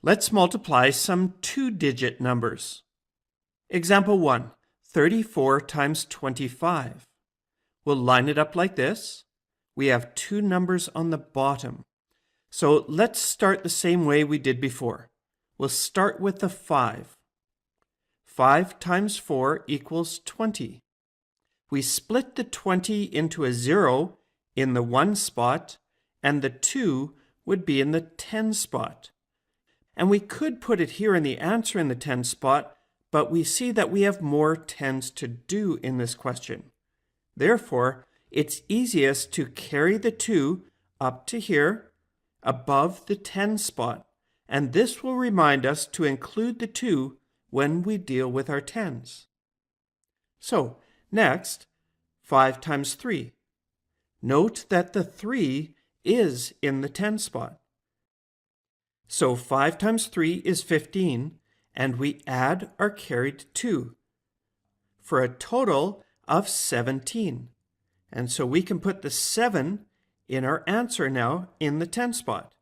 Let's multiply some two-digit numbers. Example 1, 34 times 25. We'll line it up like this. We have two numbers on the bottom. So let's start the same way we did before. We'll start with the 5. 5 times 4 equals 20. We split the 20 into a 0 in the 1 spot, and the 2 would be in the 10 spot. And we could put it here in the answer in the 10 spot, but we see that we have more 10s to do in this question. Therefore, it's easiest to carry the 2 up to here, above the 10 spot, and this will remind us to include the 2 when we deal with our 10s. So, next, 5 times 3. Note that the 3 is in the 10 spot. So 5 times 3 is 15, and we add our carried 2 for a total of 17. And so we can put the 7 in our answer now in the 10 spot.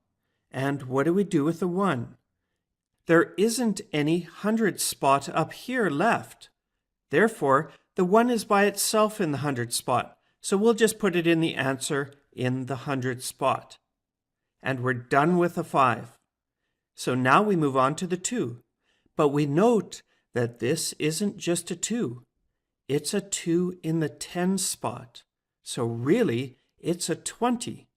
And what do we do with the 1? There isn't any 100 spot up here left. Therefore, the 1 is by itself in the 100 spot. So we'll just put it in the answer in the 100 spot. And we're done with the 5. So now we move on to the 2. But we note that this isn't just a 2. It's a 2 in the 10 spot. So really, it's a 20.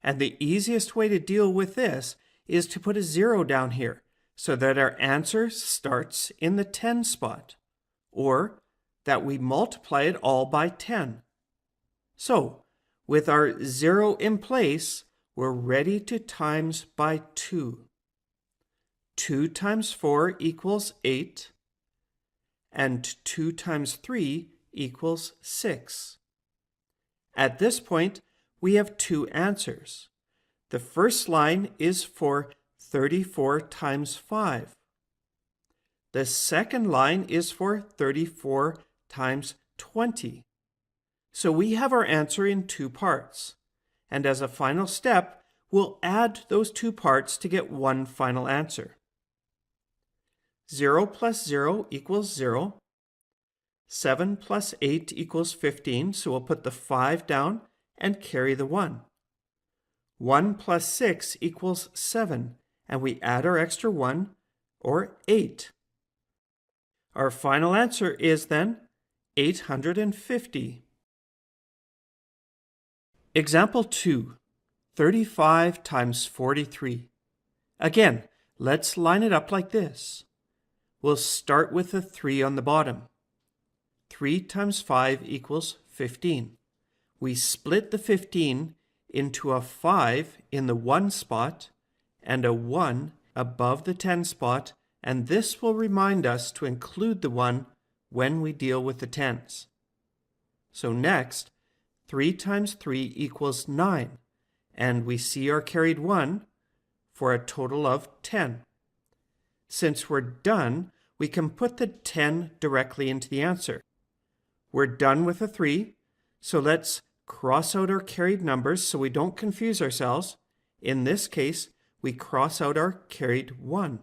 And the easiest way to deal with this is to put a 0 down here so that our answer starts in the 10 spot, or that we multiply it all by 10. So, with our 0 in place, we're ready to times by 2. 2 times 4 equals 8, and 2 times 3 equals 6. At this point, we have two answers. The first line is for 34 times 5. The second line is for 34 times 20. So we have our answer in two parts. And as a final step, we'll add those two parts to get one final answer. 0 plus 0 equals 0. 7 plus 8 equals 15, so we'll put the 5 down and carry the 1. 1 plus 6 equals 7, and we add our extra 1, or 8. Our final answer is then 850. Example 2, 35 times 43. Again, let's line it up like this. We'll start with the 3 on the bottom. 3 times 5 equals 15. We split the 15 into a 5 in the 1 spot and a 1 above the 10 spot, and this will remind us to include the 1 when we deal with the 10s. So next, 3 times 3 equals 9, and we see our carried 1 for a total of 10. Since we're done, we can put the 10 directly into the answer. We're done with the 3, so let's cross out our carried numbers so we don't confuse ourselves. In this case, we cross out our carried 1.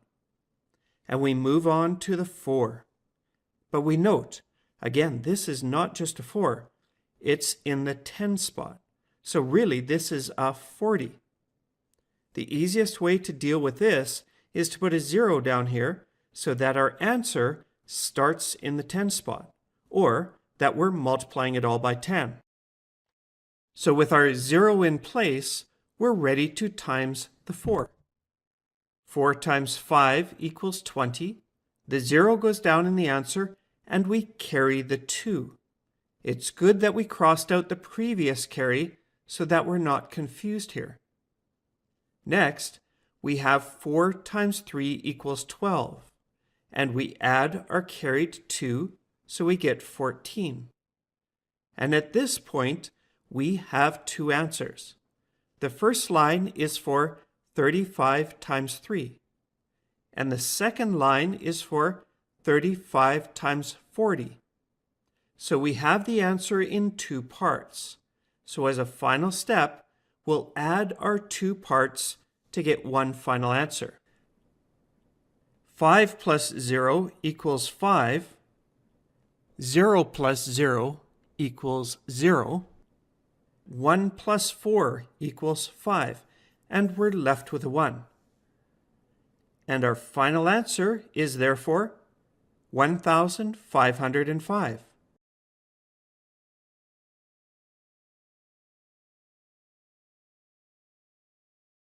And we move on to the 4. But we note, again, this is not just a 4. It's in the 10 spot. So really, this is a 40. The easiest way to deal with this is to put a 0 down here so that our answer starts in the 10 spot, or that we're multiplying it all by 10. So with our 0 in place, we're ready to times the 4. 4 times 5 equals 20. The 0 goes down in the answer, and we carry the 2. It's good that we crossed out the previous carry so that we're not confused here. Next, we have 4 times 3 equals 12, and we add our carried 2, so we get 14. And at this point, we have two answers. The first line is for 35 times 3, and the second line is for 35 times 40. So we have the answer in two parts. So as a final step, we'll add our two parts to get one final answer. 5 plus 0 equals 5. 0 plus 0 equals 0. 1 plus 4 equals 5. And we're left with a 1. And our final answer is therefore 1,505.